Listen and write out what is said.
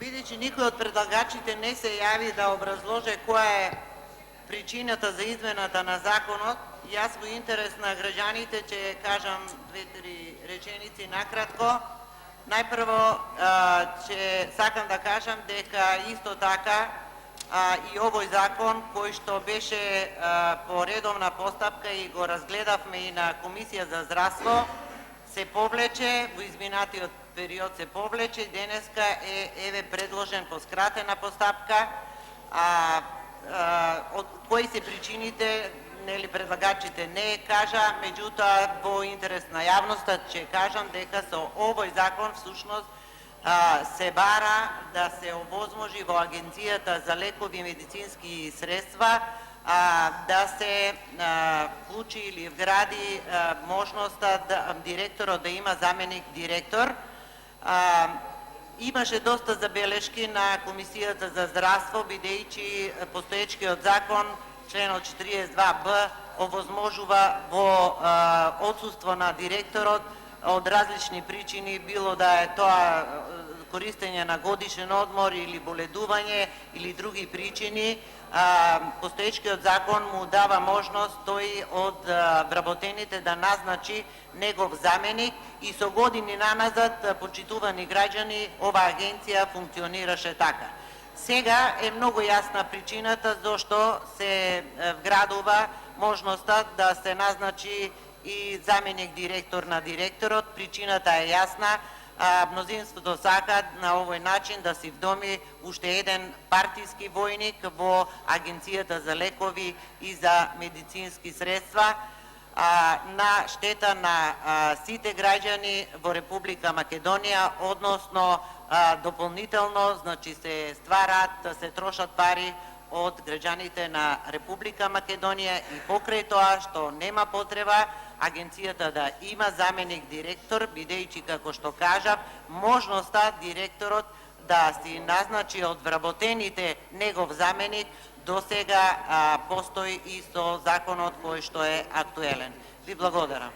Бидејќи никој од предлагачите не се јави да образложе која е причината за измената на законот, јас во интерес на граѓаните ќе кажам две-три реченици накратко. Најпрво ќе сакам да кажам дека исто така и овој закон кој што беше по редовна постапка и го разгледавме и на Комисија за здравство се повлече, во изминатиот период се повлече, денеска е предложен по скратена постапка. Од кои се причините, нели предлагачите не кажа, меѓутоа во интерес на јавноста ќе кажам дека со овој закон всушност се бара да се овозможи во Агенцијата за лекови и медицински средства да се вклучи или вгради можноста директорот да има заменик директор. Имаше доста забелешки на Комисијата за здравство, бидејќи постоечкиот закон, членот 42б, овозможува во отсуство на директорот од различни причини, било да е тоа користење на годишен одмор или боледување или други причини, постоечкиот закон му дава можност тој од вработените да назначи негов заменик и со години наназад, почитувани граѓани, оваа агенција функционираше така. Сега е многу јасна причината зашто се вградува можноста да се назначи и заменик директор на директорот. Причината е јасна. Мнозинството сака на овој начин да си вдоми уште еден партиски војник во Агенцијата за лекови и за медицински средства на штета на сите граѓани во Република Македонија, односно дополнително, значи се ствараат, се трошат пари од граѓаните на Република Македонија и покрај тоа што нема потреба агенцијата да има заменик директор, бидејќи, како што кажав, можноста директорот да си назначи од вработените негов заменик до сега постои и со законот кој што е актуелен. Ви благодарам.